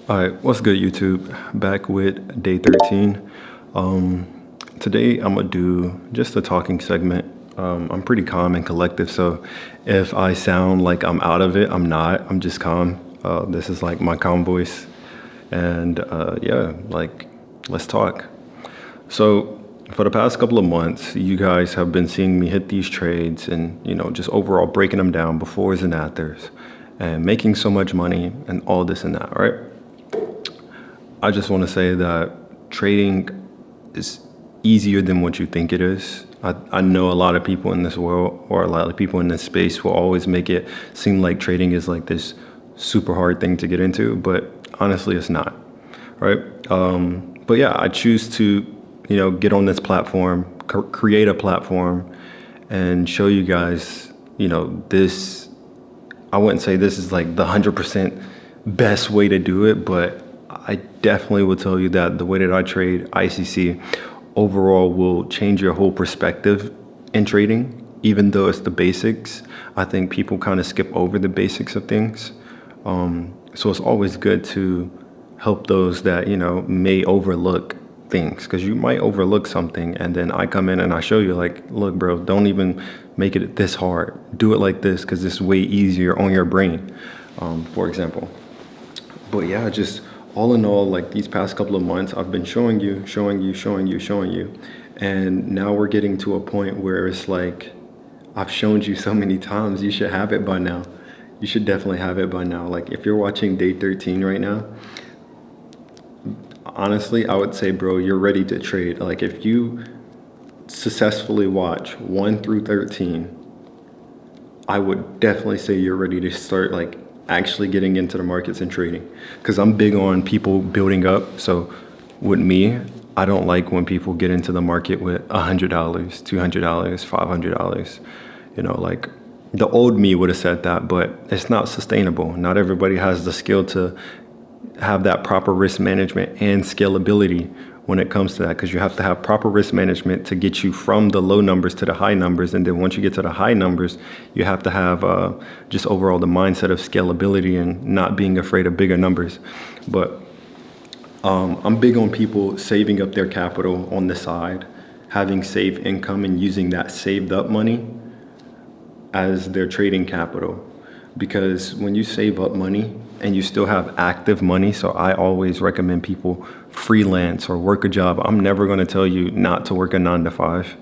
All right, what's good, YouTube? Back with day 13. Today I'm gonna do just a talking segment. I'm pretty calm and collective, so if I sound like I'm out of it, I'm not. I'm just calm. This is like my calm voice, and yeah, like let's talk. So for the past couple of months, you guys have been seeing me hit these trades, and just overall breaking them down befores and afters, and making so much money, and all this and that, right? I just want to say that trading is easier than what you think it is. I know a lot of people in this world, or a lot of people in this space, will always make it seem like trading is like this super hard thing to get into, but honestly, it's not, right? But yeah, I choose to, get on this platform, create a platform, and show you guys, this. I wouldn't say this is like the 100% best way to do it, but I definitely will tell you that the way that I trade ICC overall will change your whole perspective in trading, even though it's the basics. I think people kind of skip over the basics of things. So it's always good to help those that, may overlook things, because you might overlook something and then I come in and I show you like, look, bro, don't even make it this hard. Do it like this because it's way easier on your brain, for example. But yeah, just all in all, like these past couple of months, I've been showing you, showing you, showing you, showing you. And now we're getting to a point where it's like, I've shown you so many times, you should have it by now. You should definitely have it by now. Like if you're watching day 13 right now, honestly, I would say, bro, you're ready to trade. Like if you successfully watch 1 through 13, I would definitely say you're ready to start like actually getting into the markets and trading, because I'm big on people building up. So with me, I don't like when people get into the market with $100, $200, $500. Like the old me would have said that, but it's not sustainable. Not everybody has the skill to have that proper risk management and scalability when it comes to that, because you have to have proper risk management to get you from the low numbers to the high numbers. And then once you get to the high numbers, you have to have just overall the mindset of scalability and not being afraid of bigger numbers. But I'm big on people saving up their capital on the side, having safe income and using that saved up money as their trading capital. Because when you save up money and you still have active money, so I always recommend people freelance or work a job. I'm never going to tell you not to work a 9 to 5.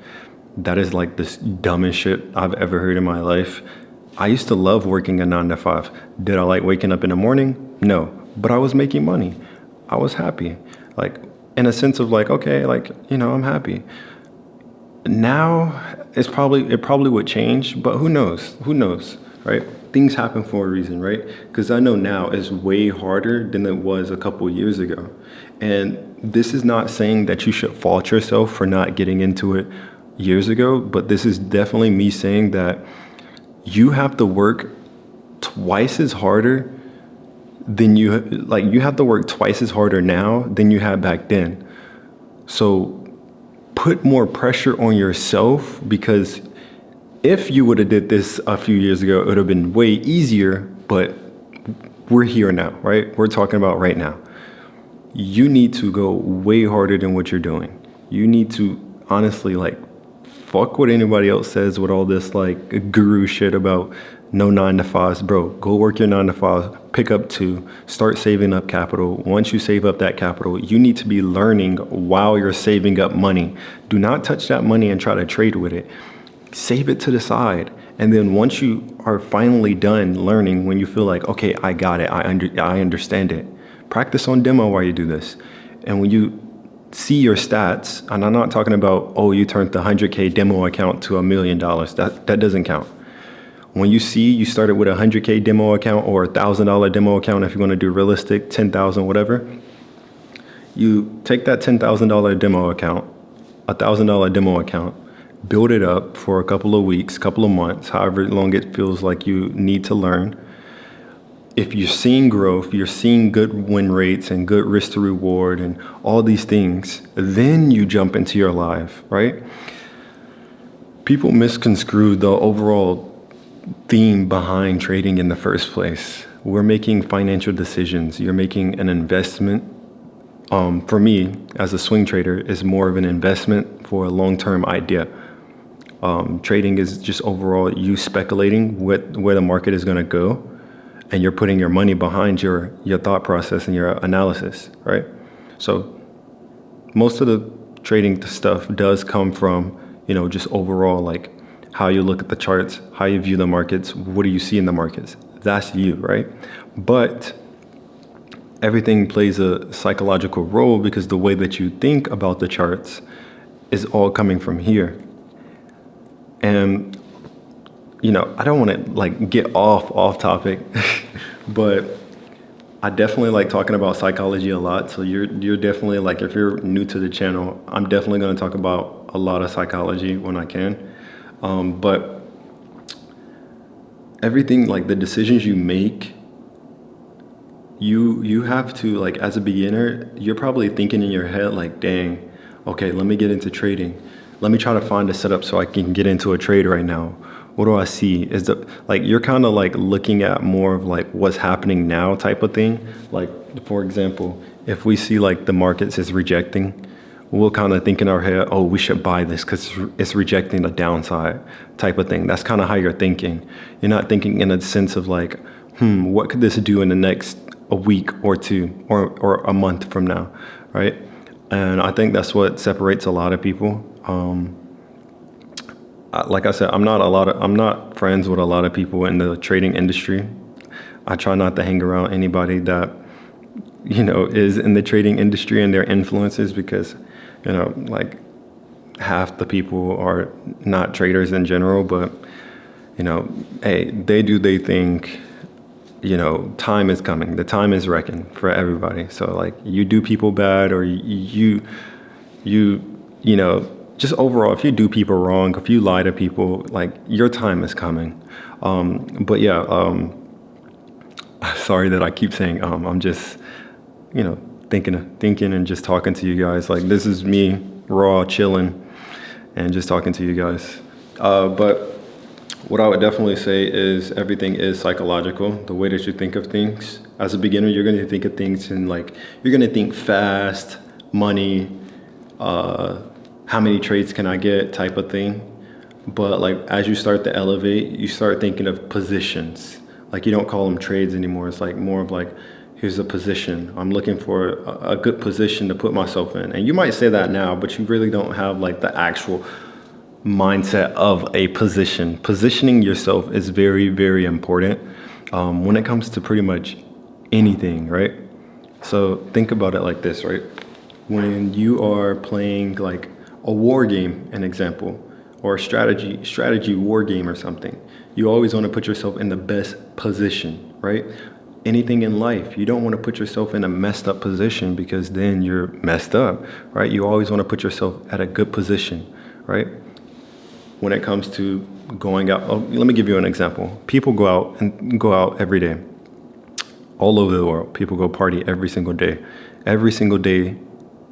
That is like the dumbest shit I've ever heard in my life. I used to love working a 9 to 5. Did I like waking up in the morning? No, but I was making money. I was happy, like in a sense of like, okay, like, I'm happy. Now it probably would change, but who knows, right? Things happen for a reason, right? Because I know now is way harder than it was a couple years ago. And this is not saying that you should fault yourself for not getting into it years ago, but this is definitely me saying that you have to work twice as harder than you have to work twice as harder now than you had back then. So put more pressure on yourself, because if you would have did this a few years ago, it would have been way easier, but we're here now, right? We're talking about right now. You need to go way harder than what you're doing. You need to honestly, like, fuck what anybody else says with all this like guru shit about no 9 to 5s. Bro, go work your 9 to 5, pick up 2, start saving up capital. Once you save up that capital, you need to be learning while you're saving up money. Do not touch that money and try to trade with it. Save it to the side. And then once you are finally done learning, when you feel like, okay, I got it, I understand it, practice on demo while you do this. And when you see your stats, and I'm not talking about, oh, you turned the 100K demo account to $1 million. That doesn't count. When you see you started with a 100K demo account or $1,000 demo account, if you want to do realistic, 10,000, whatever, you take that $10,000 demo account, $1,000 demo account, build it up for a couple of weeks, couple of months, however long it feels like you need to learn. If you're seeing growth, you're seeing good win rates and good risk to reward and all these things, then you jump into your live, right? People misconstrue the overall theme behind trading in the first place. we're making financial decisions. You're making an investment. For me, as a swing trader, is more of an investment for a long-term idea. Trading is just overall you speculating where the market is going to go, and you're putting your money behind your thought process and your analysis, right? So most of the trading stuff does come from, just overall like how you look at the charts, how you view the markets, what do you see in the markets? That's you, right? But everything plays a psychological role because the way that you think about the charts is all coming from here. And, I don't want to like get off topic, but I definitely like talking about psychology a lot. So you're definitely like, if you're new to the channel, I'm definitely going to talk about a lot of psychology when I can. But everything, like the decisions you make, you have to, like, as a beginner, you're probably thinking in your head like, dang, okay, let me get into trading. Let me try to find a setup so I can get into a trade right now. What do I see? Is the like you're kind of like looking at more of like what's happening now type of thing. Like, for example, if we see like the markets is rejecting, we'll kind of think in our head, oh, we should buy this because it's rejecting the downside type of thing. That's kind of how you're thinking. You're not thinking in a sense of like, what could this do in the next a week or two or a month from now, right? And I think that's what separates a lot of people. Like I said, I'm not friends with a lot of people in the trading industry. I try not to hang around anybody that, is in the trading industry and their influences because, like half the people are not traders in general, but, hey, they think, time is coming. The time is reckoning for everybody. So like you do people bad or you just overall, if you do people wrong, if you lie to people, like your time is coming. But yeah, sorry that I keep saying, I'm just, thinking and just talking to you guys. Like this is me raw chilling and just talking to you guys. But what I would definitely say is everything is psychological. The way that you think of things as a beginner, you're going to think of things in like, you're going to think fast, money, how many trades can I get type of thing. But like as you start to elevate, you start thinking of positions. Like you don't call them trades anymore. It's like more of like, here's a position. I'm looking for a good position to put myself in. And you might say that now, but you really don't have like the actual mindset of a position. Positioning yourself is very, very important when it comes to pretty much anything, right? So think about it like this, right? When you are playing like a war game, an example, or a strategy war game or something, you always want to put yourself in the best position, right? Anything in life, you don't want to put yourself in a messed up position because then you're messed up, right? You always want to put yourself at a good position, right? When it comes to going out, let me give you an example. People go out every day, all over the world. People go party every single day. Every single day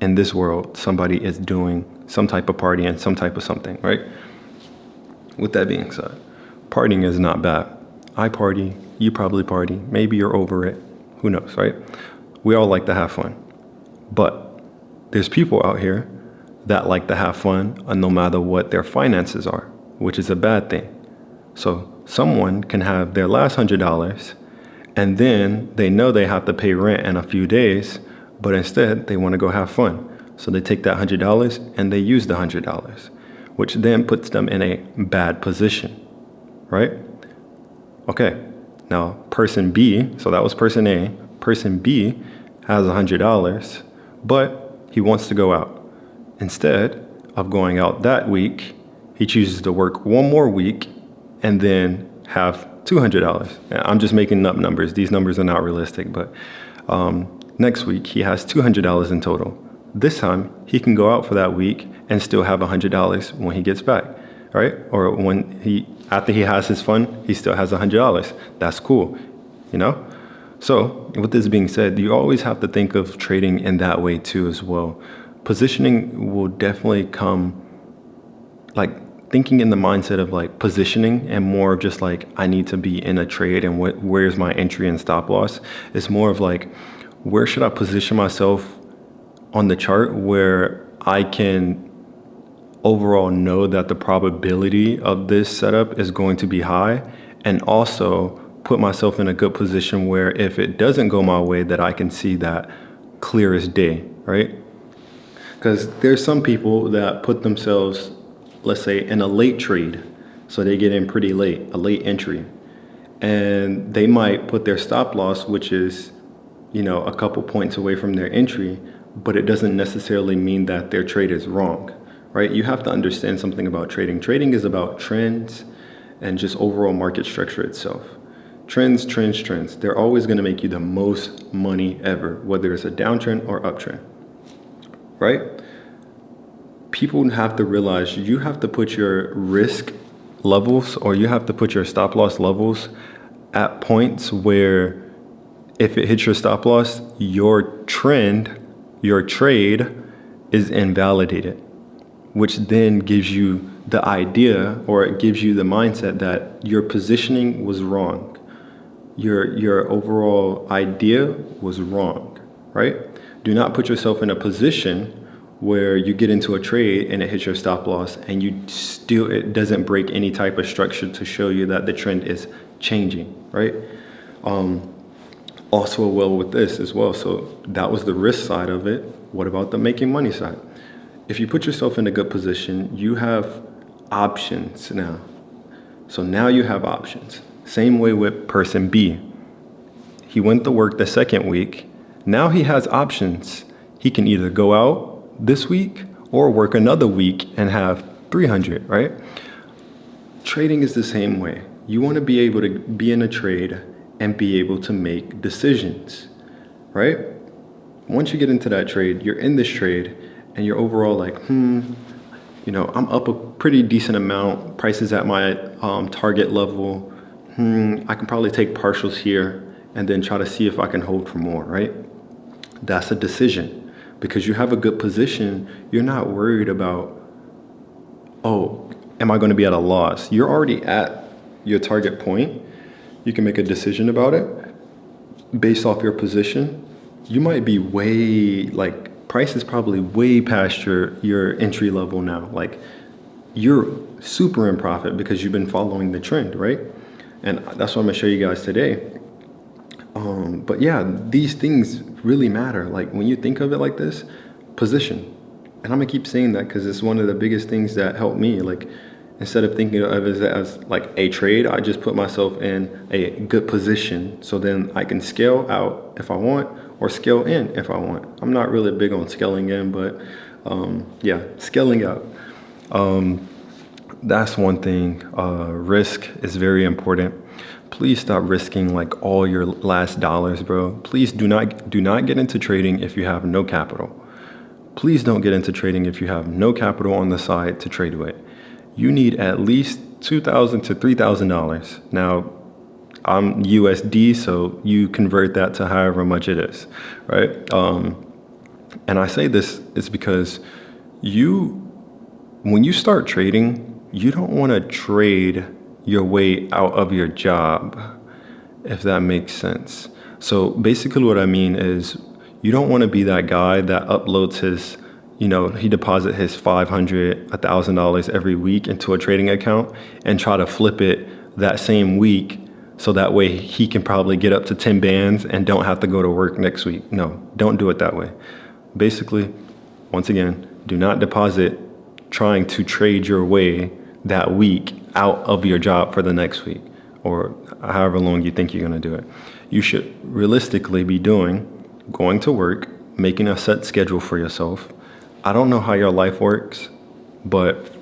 in this world, somebody is doing some type of party and some type of something, right? With that being said, partying is not bad. I party, you probably party, maybe you're over it, who knows, right? We all like to have fun. But there's people out here that like to have fun no matter what their finances are, which is a bad thing. So someone can have their last $100 and then they know they have to pay rent in a few days, but instead they want to go have fun. So they take that $100 and they use the $100, which then puts them in a bad position, right? Okay, now person B, so that was person A, person B has $100, but he wants to go out. Instead of going out that week, he chooses to work one more week and then have $200. I'm just making up numbers. These numbers are not realistic, but next week he has $200 in total. This time he can go out for that week and still have $100 when he gets back, right? Or after he has his fun, he still has $100. That's cool, So with this being said, you always have to think of trading in that way too as well. Positioning will definitely come, like thinking in the mindset of like positioning and more of just like I need to be in a trade and where's my entry and stop loss. It's more of like where should I position myself on the chart where I can overall know that the probability of this setup is going to be high, and also put myself in a good position where if it doesn't go my way that I can see that clear as day, right? Because there's some people that put themselves, let's say, in a late trade. So they get in pretty late, a late entry. And they might put their stop loss, which is, a couple points away from their entry, but it doesn't necessarily mean that their trade is wrong, right? You have to understand something about trading. Trading is about trends and just overall market structure itself. Trends. They're always going to make you the most money ever, whether it's a downtrend or uptrend, right? People have to realize you have to put your risk levels or you have to put your stop loss levels at points where if it hits your stop loss, your trade is invalidated, which then gives you the idea or it gives you the mindset that your positioning was wrong. Your overall idea was wrong, right? Do not put yourself in a position where you get into a trade and it hits your stop loss and it doesn't break any type of structure to show you that the trend is changing, right? Also well with this as well. So that was the risk side of it. What about the making money side? If you put yourself in a good position, you have options now. So now you have options. Same way with person B. He went to work the second week. Now he has options. He can either go out this week or work another week and have 300, right? Trading is the same way. You want to be able to be in a trade and be able to make decisions, right? Once you get into that trade, you're in this trade and you're overall like, I'm up a pretty decent amount. Price is at my target level. I can probably take partials here and then try to see if I can hold for more, right? That's a decision. Because you have a good position, you're not worried about, am I going to be at a loss? You're already at your target point. You can make a decision about it based off your position. You might be price is probably way past your entry level now. Like you're super in profit because you've been following the trend, right? And that's what I'm gonna show you guys today. But yeah, these things really matter. Like when you think of it like this, position. And I'm gonna keep saying that because it's one of the biggest things that helped me. Like instead of thinking of it as like a trade, I just put myself in a good position so then I can scale out if I want or scale in if I want. I'm not really big on scaling in, but scaling out. That's one thing. Risk is very important. Please stop risking like all your last dollars, bro. Please do not get into trading if you have no capital. Please don't get into trading if you have no capital on the side to trade with. You need at least $2,000 to $3,000. Now, I'm USD, so you convert that to however much it is, right? And I say this is because when you start trading, you don't want to trade your way out of your job, if that makes sense. So basically what I mean is you don't want to be that guy that uploads his, he deposits his $500, $1,000 every week into a trading account and try to flip it that same week so that way he can probably get up to 10 bands and don't have to go to work next week. No, don't do it that way. Basically, once again, do not deposit trying to trade your way that week out of your job for the next week or however long you think you're going to do it. You should realistically be going to work, making a set schedule for yourself. I don't know how your life works, but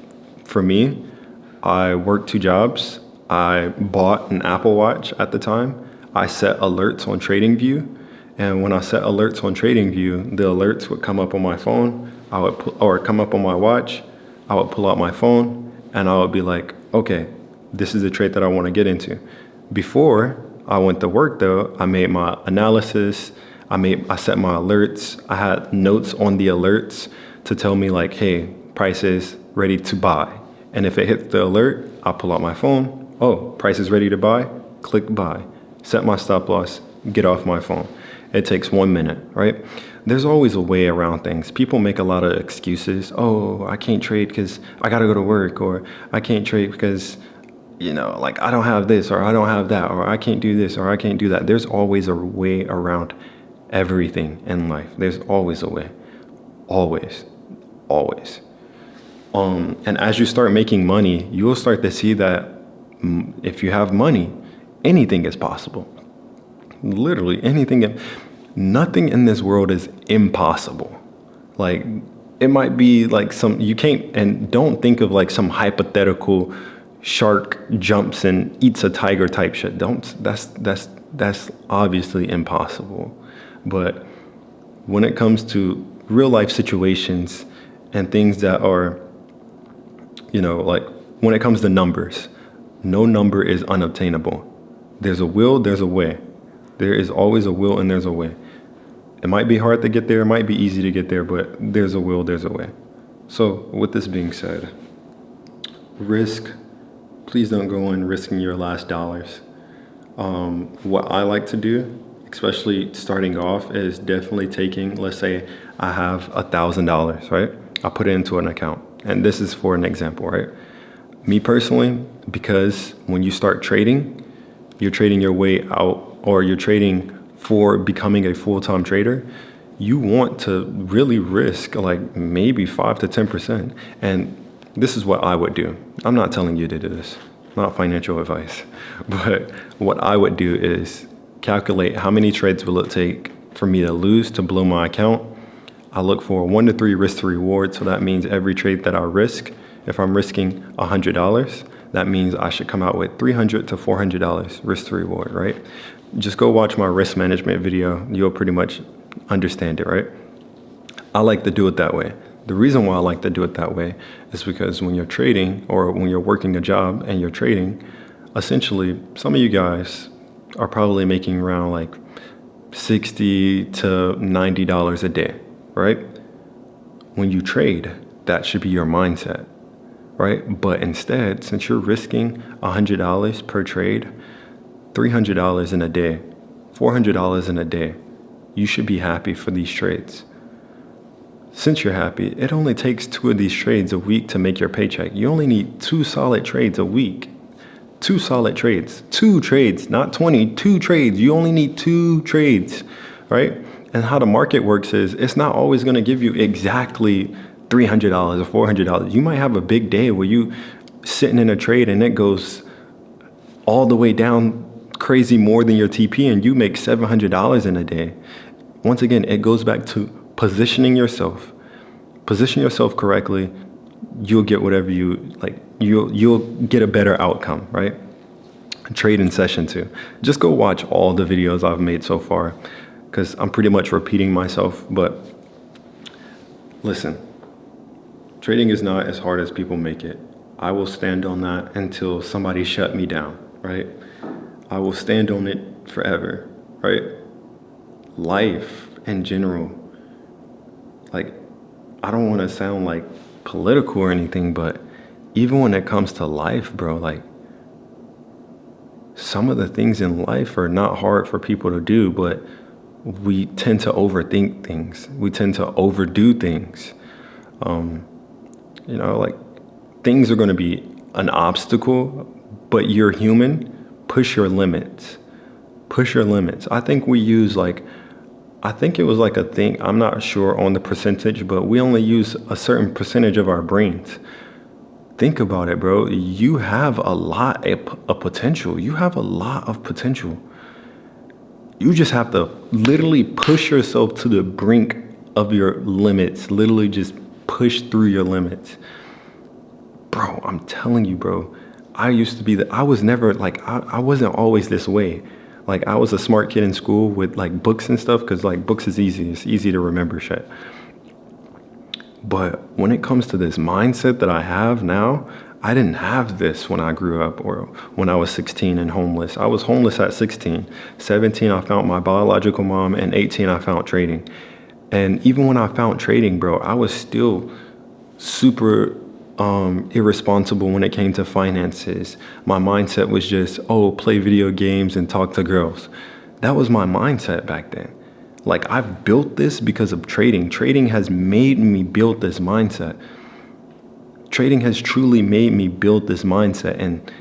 for me, I worked 2 jobs. I bought an Apple Watch at the time. I set alerts on TradingView. And when I set alerts on TradingView, the alerts would come up on my phone, or come up on my watch. I would pull out my phone and I would be like, okay, this is the trade that I want to get into. Before I went to work though, I made my analysis. I set my alerts. I had notes on the alerts to tell me like, hey, price is ready to buy. And if it hits the alert, I'll pull out my phone. Oh, price is ready to buy. Click buy. Set my stop loss. Get off my phone. It takes 1 minute, right? There's always a way around things. People make a lot of excuses. Oh, I can't trade because I got to go to work, or I can't trade because, like I don't have this, or I don't have that, or I can't do this, or I can't do that. There's always a way around everything in life. There's always a way. Always. Always. And as you start making money, you'll start to see that if you have money, anything is possible. Literally anything. Nothing in this world is impossible. Like, it might be like you can't, and don't think of like some hypothetical shark jumps and eats a tiger type shit. That's obviously impossible. But when it comes to real life situations and things that are, like when it comes to numbers, no number is unobtainable. There's a will, there's a way. There is always a will and there's a way. It might be hard to get there, it might be easy to get there, but there's a will, there's a way. So with this being said, risk, please don't go in risking your last dollars. What I like to do, especially starting off, is definitely taking, let's say I have $1,000, right? I put it into an account. And this is for an example, right? Me personally, because when you start trading, you're trading your way out, or you're trading for becoming a full-time trader, you want to really risk like maybe 5 to 10%. And this is what I would do. I'm not telling you to do this, not financial advice, but what I would do is calculate how many trades will it take for me to lose to blow my account. I look for 1 to 3 risk to reward. So that means every trade that I risk, if I'm risking $100, that means I should come out with $300 to $400 risk to reward, right? Just go watch my risk management video. You'll pretty much understand it, right? I like to do it that way. The reason why I like to do it that way is because when you're trading, or when you're working a job and you're trading, essentially, some of you guys are probably making around like $60 to $90 a day, right? When you trade, that should be your mindset, right? But instead, since you're risking $100 per trade, $300 in a day, $400 in a day, you should be happy for these trades. Since you're happy, it only takes 2 of these trades a week to make your paycheck. You only need 2 solid trades a week. 2 solid trades. 2 trades, not 20, 2 trades. You only need 2 trades, right? And how the market works is it's not always going to give you exactly $300 or $400. You might have a big day where you sitting in a trade and it goes all the way down crazy more than your TP and you make $700 in a day. Once again, it goes back to positioning yourself. Position yourself correctly. You'll get whatever you like. You'll get a better outcome, right? Trade in session 2. Just go watch all the videos I've made so far, because I'm pretty much repeating myself. But listen, trading is not as hard as people make it. I will stand on that until somebody shut me down, right? I will stand on it forever, right? Life in general, like, I don't want to sound like political or anything, but even when it comes to life, bro, like, some of the things in life are not hard for people to do, but we tend to overthink things. We tend to overdo things. Like, things are going to be an obstacle, but you're human. Push your limits. Push your limits. I think we use I think it was like a thing, I'm not sure on the percentage, but we only use a certain percentage of our brains. Think about it, bro. You have a lot of potential. You have a lot of potential. You just have to literally push yourself to the brink of your limits. Literally just push through your limits. Bro, I'm telling you, bro. I used to be I was never I wasn't always this way. Like, I was a smart kid in school with like books and stuff, because like books is easy. It's easy to remember shit. But when it comes to this mindset that I have now, I didn't have this when I grew up or when I was 16 and homeless. I was homeless at 16. 17, I found my biological mom, and 18, I found trading. And even when I found trading, bro, I was still super irresponsible when it came to finances. My mindset was just, oh, play video games and talk to girls. That was my mindset back then. Like, I've built this because of trading. Trading has made me build this mindset. Trading has truly made me build this mindset and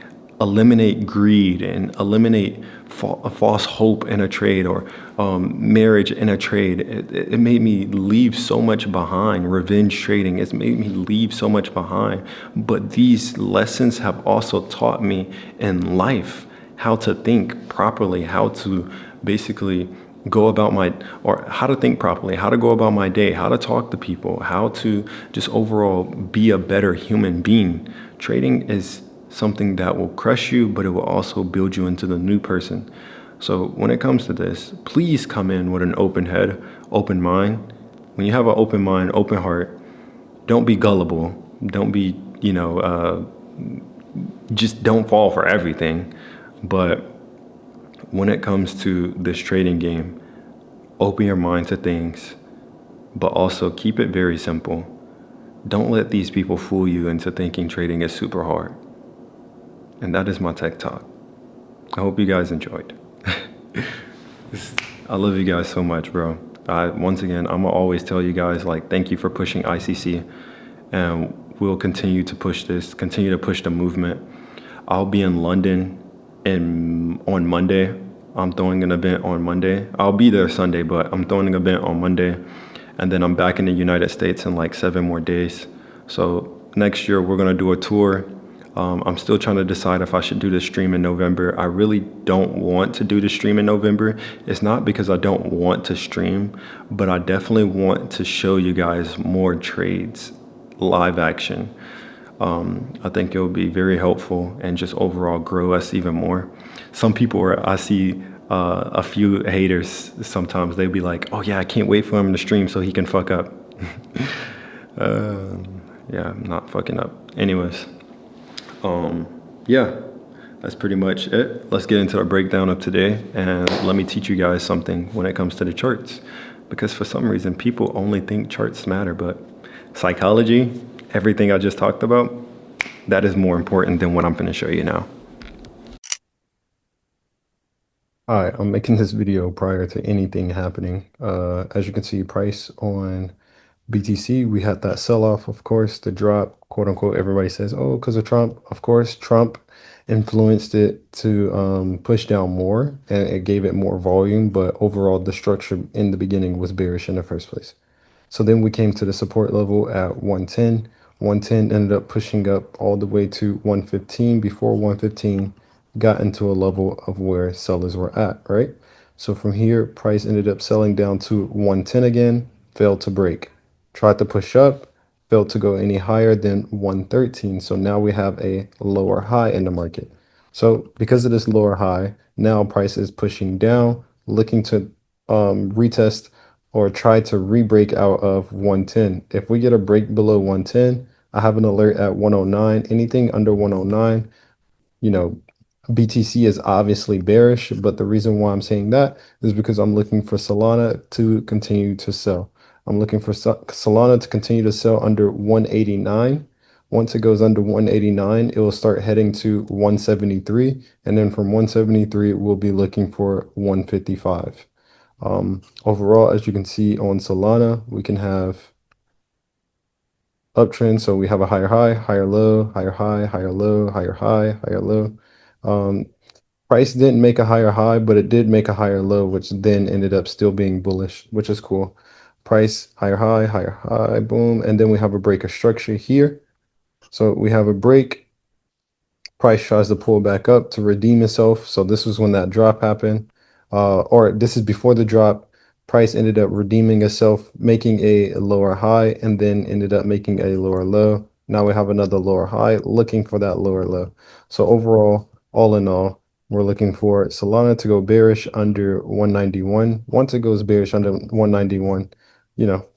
eliminate greed and eliminate a false hope in a trade or marriage in a trade. It made me leave so much behind. Revenge trading, it's made me leave so much behind. But these lessons have also taught me in life how to think properly, how to basically go about my, or how to think properly, how to go about my day, how to talk to people, how to just overall be a better human being. Trading is something that will crush you, but it will also build you into the new person. So when it comes to this, please come in with an open head, open mind. When you have an open mind, open heart, don't be gullible. Don't be, just don't fall for everything. But when it comes to this trading game, open your mind to things, but also keep it very simple. Don't let these people fool you into thinking trading is super hard. And that is my tech talk. I hope you guys enjoyed. I love you guys so much, bro. Once again, I'm gonna always tell you guys, like, thank you for pushing ICC, and we'll continue to push this, continue to push the movement. I'll be in London on Monday. I'm throwing an event on Monday. I'll be there Sunday, but I'm throwing an event on Monday. And then I'm back in the United States in like 7 more days. So next year we're gonna do a tour. I'm still trying to decide if I should do the stream in November. I really don't want to do the stream in November. It's not because I don't want to stream, but I definitely want to show you guys more trades, live action. I think it will be very helpful and just overall grow us even more. Some people I see a few haters sometimes, they'll be like, oh yeah, I can't wait for him to stream so he can fuck up. Yeah, I'm not fucking up. Anyways, yeah, that's pretty much it. Let's get into our breakdown of today and let me teach you guys something when it comes to the charts. Because for some reason, people only think charts matter, but psychology, everything I just talked about, that is more important than what I'm going to show you now. All right, I'm making this video prior to anything happening. As you can see, price on BTC, we had that sell-off, of course, the drop, quote unquote. Everybody says, oh, because of Trump. Of course, Trump influenced it to push down more and it gave it more volume, but overall, the structure in the beginning was bearish in the first place. So then we came to the support level at 110. 110 ended up pushing up all the way to 115 before 115 got into a level of where sellers were at, right? So from here, price ended up selling down to 110 again, failed to break. Tried to push up, failed to go any higher than 113. So now we have a lower high in the market. So because of this lower high, now price is pushing down, looking to retest or try to re-break out of 110. If we get a break below 110, I have an alert at 109. Anything under 109, you know, BTC is obviously bearish, but the reason why I'm saying that is because I'm looking for Solana to continue to sell. I'm looking for Solana to continue to sell under 189. Once it goes under 189, it will start heading to 173. And then from 173, we'll be looking for 155. Overall, as you can see on Solana, we can have uptrend. So we have a higher high, higher low, higher high, higher low, higher high, higher low. Price didn't make a higher high, but it did make a higher low, which then ended up still being bullish, which is cool. Price, higher high, boom. And then we have a break of structure here. So we have a break. Price tries to pull back up to redeem itself. So this was when that drop happened. Or this is before the drop. Price ended up redeeming itself, making a lower high, and then ended up making a lower low. Now we have another lower high, looking for that lower low. So overall, all in all, we're looking for Solana to go bearish under 191. Once it goes bearish under 191,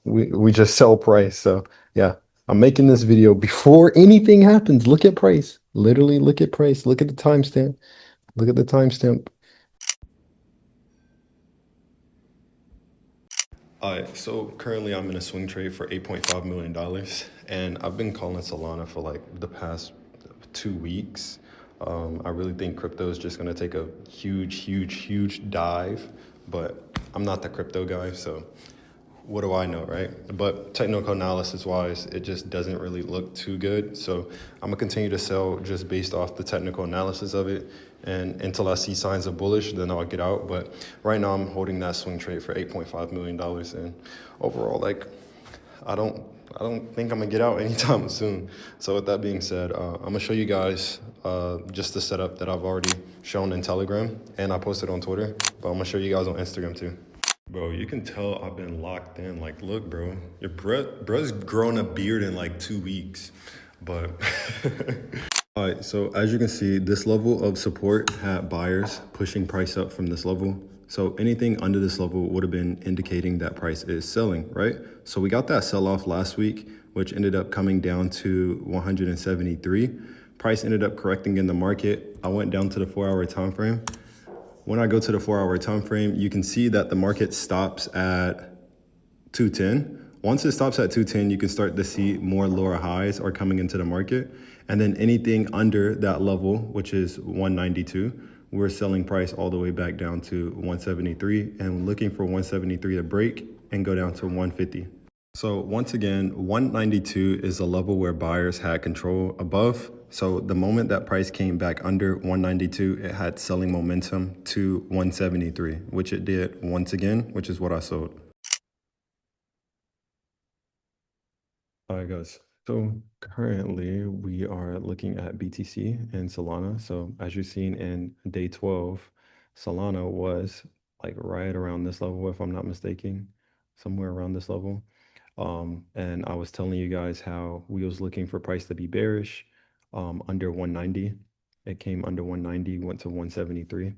we just sell price. So yeah, I'm making this video before anything happens. Look at price. Literally look at price. Look at the timestamp. Look at the timestamp. All right, so currently I'm in a swing trade for $8.5 million, and I've been calling Solana for like the past 2 weeks. I really think crypto is just gonna take a huge, huge, huge dive, but I'm not the crypto guy, so what do I know, right? But technical analysis wise, it just doesn't really look too good. So I'm gonna continue to sell just based off the technical analysis of it. And until I see signs of bullish, then I'll get out. But right now I'm holding that swing trade for $8.5 million. And overall, like I don't I don't think I'm gonna get out anytime soon. So with that being said, I'm gonna show you guys just the setup that I've already shown in Telegram and I posted on Twitter, but I'm gonna show you guys on Instagram too. Bro, you can tell I've been locked in. Like, look, bro, your bruh's grown a beard in like 2 weeks. But all right, so as you can see, this level of support had buyers pushing price up from this level. So anything under this level would have been indicating that price is selling, right? So we got that sell off last week, which ended up coming down to 173. Price ended up correcting in the market. I went down to the 4-hour time frame. When I go to the 4-hour time frame, you can see that the market stops at 210. Once it stops at 210, you can start to see more lower highs are coming into the market. And then anything under that level, which is 192, we're selling price all the way back down to 173 and looking for 173 to break and go down to 150. So once again, 192 is a level where buyers had control above. So the moment that price came back under 192, it had selling momentum to 173, which it did once again, which is what I sold. All right, guys. So currently we are looking at BTC and Solana. So as you've seen in day 12, Solana was like right around this level, if I'm not mistaken, somewhere around this level. And I was telling you guys how we was looking for price to be bearish, under 190. It came under 190, went to 173.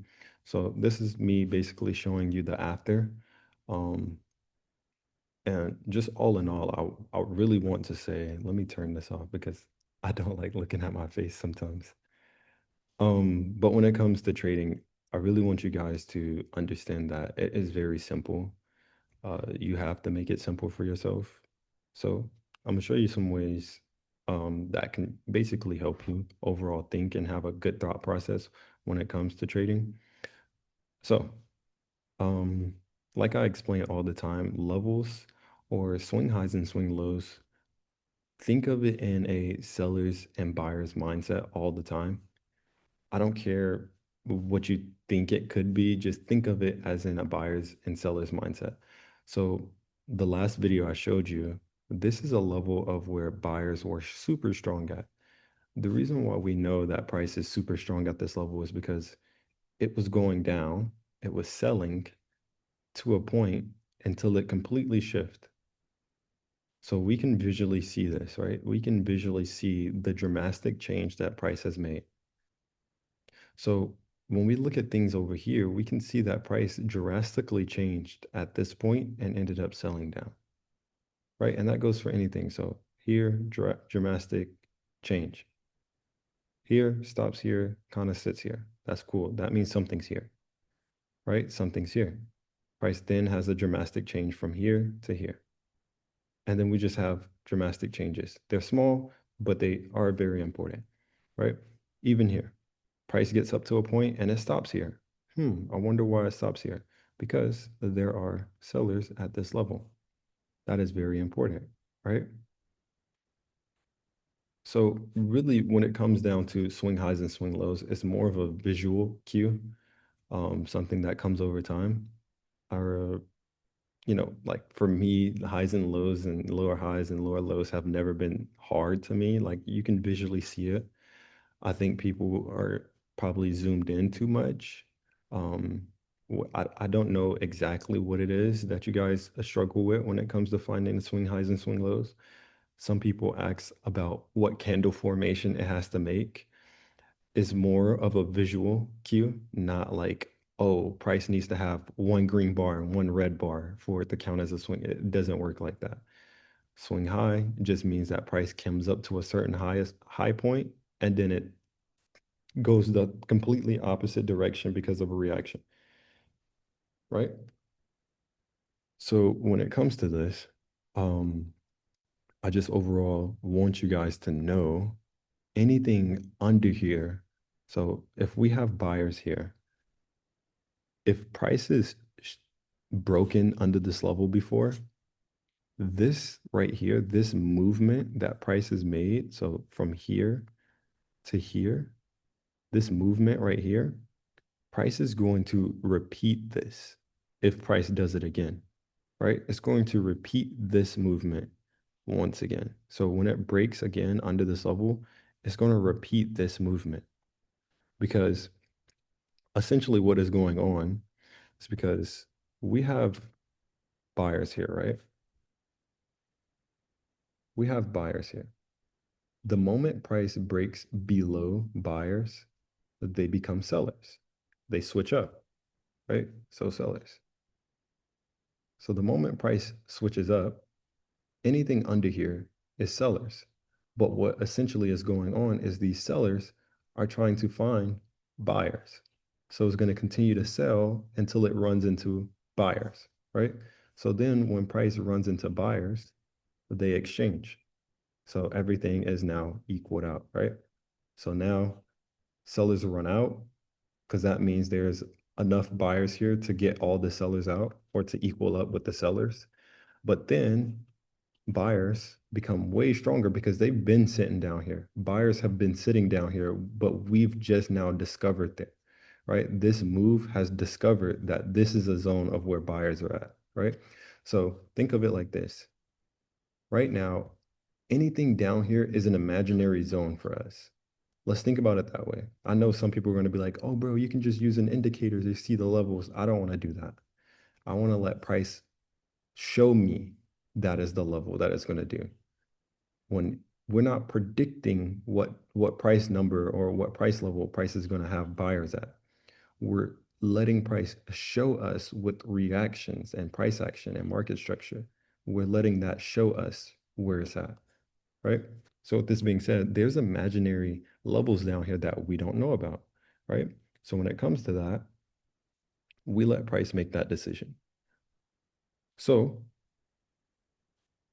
So this is me basically showing you the after. Um, and just all in all, I really want to say, let me turn this off because I don't like looking at my face sometimes. But when it comes to trading, I really want you guys to understand that it is very simple. You have to make it simple for yourself. So I'm gonna show you some ways that can basically help you overall think and have a good thought process when it comes to trading. So, um, like I explain all the time, levels or swing highs and swing lows, think of it in a seller's and buyer's mindset all the time. I don't care what you think it could be, just think of it as in a buyer's and seller's mindset. So the last video I showed you, this is a level of where buyers were super strong at. The reason why we know that price is super strong at this level is because it was going down, it was selling to a point until it completely shift. So we can visually see this, right? We can visually see the dramatic change that price has made. So when we look at things over here, we can see that price drastically changed at this point and ended up selling down, right? And that goes for anything. So here, dramatic change. Here, stops here, kind of sits here. That's cool. That means something's here, right? Something's here. Price then has a dramatic change from here to here. And then we just have dramatic changes. They're small, but they are very important, right? Even here, price gets up to a point and it stops here. I wonder why it stops here. Because there are sellers at this level. That is very important, right? So really, when it comes down to swing highs and swing lows, it's more of a visual cue, something that comes over time. Our, like for me, the highs and lows and lower highs and lower lows have never been hard to me. Like you can visually see it. I think people are probably zoomed in too much. Um, I don't know exactly what it is that you guys struggle with when it comes to finding the swing highs and swing lows. Some people ask about what candle formation it has to make. Is more of a visual cue, not like, oh, price needs to have one green bar and one red bar for it to count as a swing. It doesn't work like that. Swing high just means that price comes up to a certain high point and then it goes the completely opposite direction because of a reaction, right? So when it comes to this, um, I just overall want you guys to know anything under here. So if we have buyers here, if prices broken under this level before, this right here, this movement that price has made, so from here to here, this movement right here, price is going to repeat this if price does it again, right? It's going to repeat this movement once again. So when it breaks again under this level, it's going to repeat this movement because essentially what is going on is because we have buyers here, right? We have buyers here. The moment price breaks below buyers, they become sellers. They switch up, right? So sellers. So the moment price switches up, anything under here is sellers. But what essentially is going on is these sellers are trying to find buyers. So it's going to continue to sell until it runs into buyers, right? So then when price runs into buyers, they exchange. So everything is now equaled out, right? So now sellers run out because that means there's enough buyers here to get all the sellers out or to equal up with the sellers. But then buyers become way stronger because they've been sitting down here. Buyers have been sitting down here, but we've just now discovered that, right? This move has discovered that this is a zone of where buyers are at, right? So think of it like this. Right now, anything down here is an imaginary zone for us. Let's think about it that way. I know some people are going to be like, oh, bro, you can just use an indicator to see the levels. I don't want to do that. I want to let price show me that is the level that it's going to do. When we're not predicting what price number or what price level price is going to have buyers at, we're letting price show us with reactions and price action and market structure. We're letting that show us where it's at, right? So with this being said, there's imaginary levels down here that we don't know about, right? So when it comes to that, we let price make that decision. So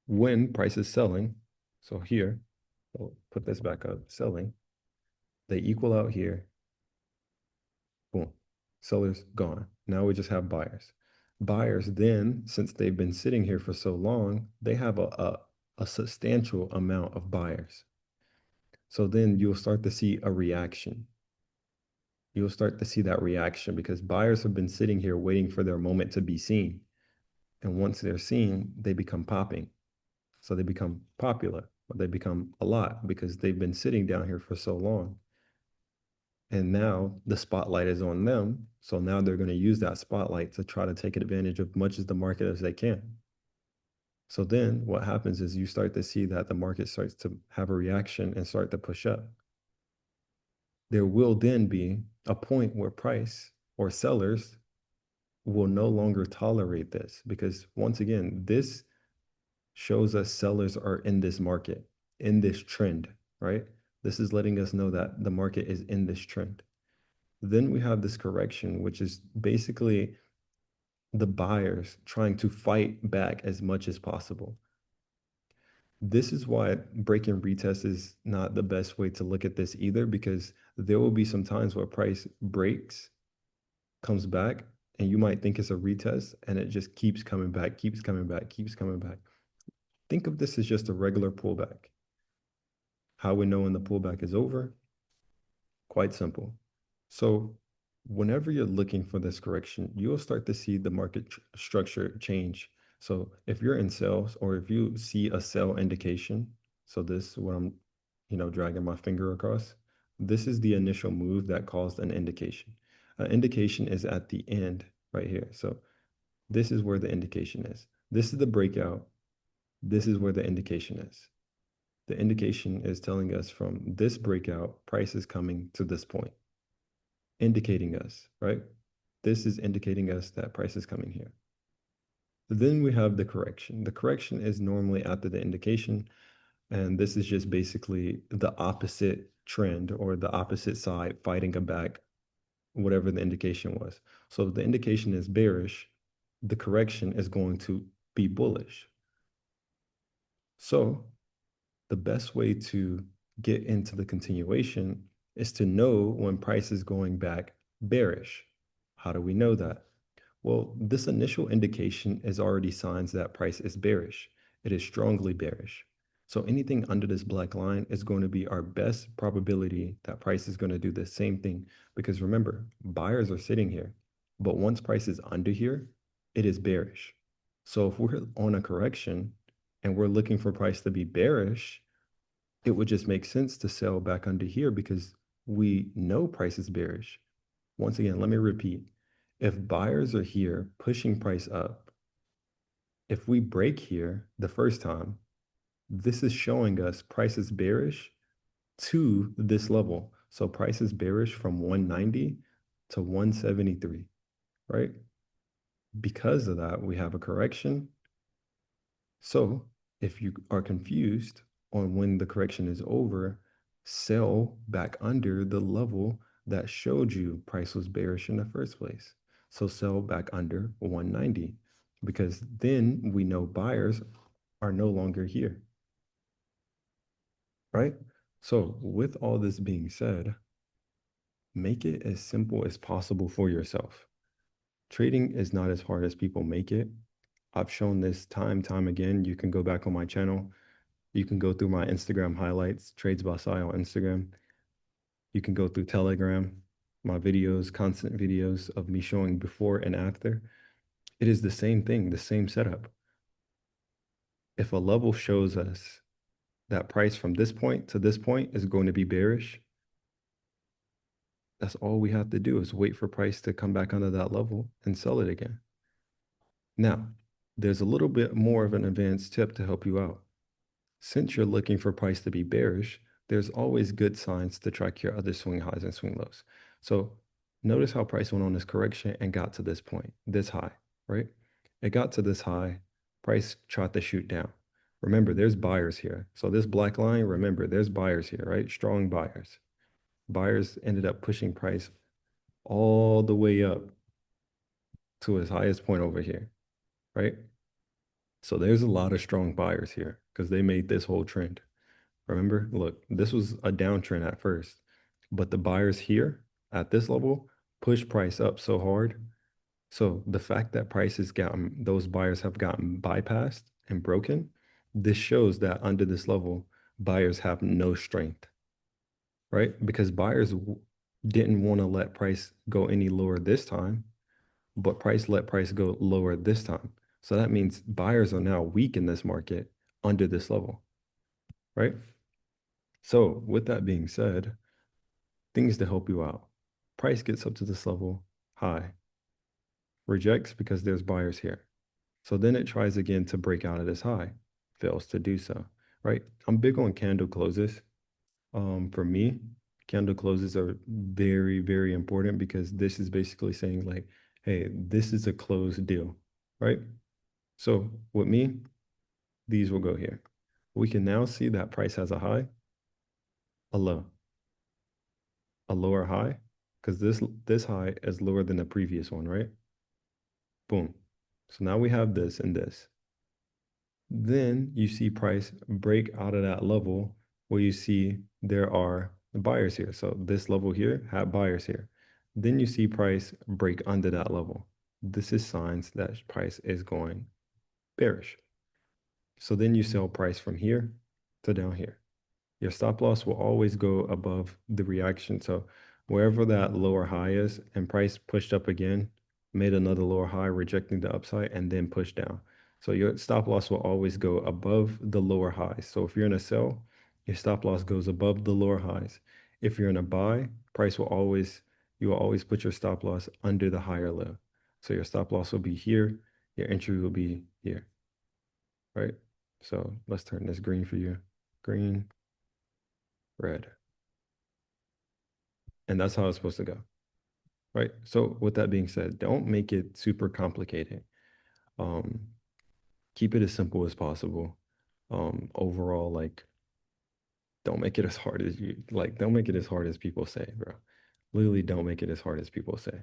when price is selling, so here, I'll put this back up, selling, they equal out here, boom, sellers gone. Now we just have buyers. Buyers then, since they've been sitting here for so long, they have a substantial amount of buyers. So then you'll start to see a reaction. You'll start to see that reaction because buyers have been sitting here waiting for their moment to be seen. And once they're seen, they become popping. So they become popular, or they become a lot because they've been sitting down here for so long. And now the spotlight is on them. So now they're going to use that spotlight to try to take advantage of much of the market as they can. So then what happens is you start to see that the market starts to have a reaction and start to push up. There will then be a point where price or sellers will no longer tolerate this because once again, this shows us sellers are in this market, in this trend, right? This is letting us know that the market is in this trend. Then we have this correction, which is basically the buyers trying to fight back as much as possible. This is why break and retest is not the best way to look at this either, because there will be some times where price breaks, comes back, and you might think it's a retest, and it just keeps coming back, keeps coming back, keeps coming back. Think of this as just a regular pullback. How we know when the pullback is over? Quite simple. So whenever you're looking for this correction, you'll start to see the market structure change. So if you're in sales or if you see a sell indication, so this is what I'm, dragging my finger across. This is the initial move that caused an indication. An indication is at the end right here. So this is where the indication is. This is the breakout. This is where the indication is. The indication is telling us from this breakout, price is coming to this point, indicating us, right? This is indicating us that price is coming here. Then we have the correction. The correction is normally after the indication, and this is just basically the opposite trend or the opposite side fighting back whatever the indication was. So if the indication is bearish, the correction is going to be bullish. So the best way to get into the continuation is to know when price is going back bearish. How do we know that? Well, this initial indication is already signs that price is bearish. It is strongly bearish. So anything under this black line is going to be our best probability that price is going to do the same thing. Because remember, buyers are sitting here, but once price is under here, it is bearish. So if we're on a correction and we're looking for price to be bearish, it would just make sense to sell back under here because we know price is bearish. Once again, let me repeat. If buyers are here pushing price up, if we break here the first time, this is showing us price is bearish to this level. So price is bearish from 190 to 173, right? Because of that, we have a correction. So if you are confused on when the correction is over, sell back under the level that showed you price was bearish in the first place. So sell back under 190 because then we know buyers are no longer here, right? So with all this being said, make it as simple as possible for yourself. Trading is not as hard as people make it. I've shown this time again. You can go back on my channel. You can go through my Instagram highlights, Trades by Sai on Instagram. You can go through Telegram, my videos, constant videos of me showing before and after. It is the same thing, the same setup. If a level shows us that price from this point to this point is going to be bearish, that's all we have to do is wait for price to come back under that level and sell it again. Now, there's a little bit more of an advanced tip to help you out. Since you're looking for price to be bearish, there's always good signs to track your other swing highs and swing lows. So notice how price went on this correction and got to this point, this high, right? It got to this high, price tried to shoot down. Remember, there's buyers here. So this black line, remember, there's buyers here, right? Strong buyers. Buyers ended up pushing price all the way up to its highest point over here, right? So there's a lot of strong buyers here because they made this whole trend. Remember, look, this was a downtrend at first, but the buyers here at this level push price up so hard. So the fact that prices gotten, those buyers have gotten bypassed and broken, this shows that under this level, buyers have no strength, right? Because buyers didn't want to let price go any lower this time, but price let price go lower this time. So that means buyers are now weak in this market under this level, right? So with that being said, things to help you out. Price gets up to this level, high, rejects because there's buyers here. So then it tries again to break out of this high, fails to do so, right? I'm big on candle closes. For me, candle closes are very important because this is basically saying like, hey, this is a closed deal, right? So with me, these will go here. We can now see that price has a high, a low, a lower high, because this high is lower than the previous one, right? Boom. So now we have this and this. Then you see price break out of that level where you see there are buyers here. So this level here had buyers here. Then you see price break under that level. This is signs that price is going bearish. So then you sell price from here to down here. Your stop loss will always go above the reaction. So wherever that lower high is and price pushed up again, made another lower high, rejecting the upside and then pushed down. So your stop loss will always go above the lower highs. So if you're in a sell, your stop loss goes above the lower highs. If you're in a buy, you will always put your stop loss under the higher low. So your stop loss will be here, your entry will be here, right? So let's turn this green for you. Green, red. And that's how it's supposed to go, right? So with that being said, don't make it super complicated. Um, keep it as simple as possible. Overall, like, don't make it as hard as don't make it as hard as people say, bro. Literally, don't make it as hard as people say.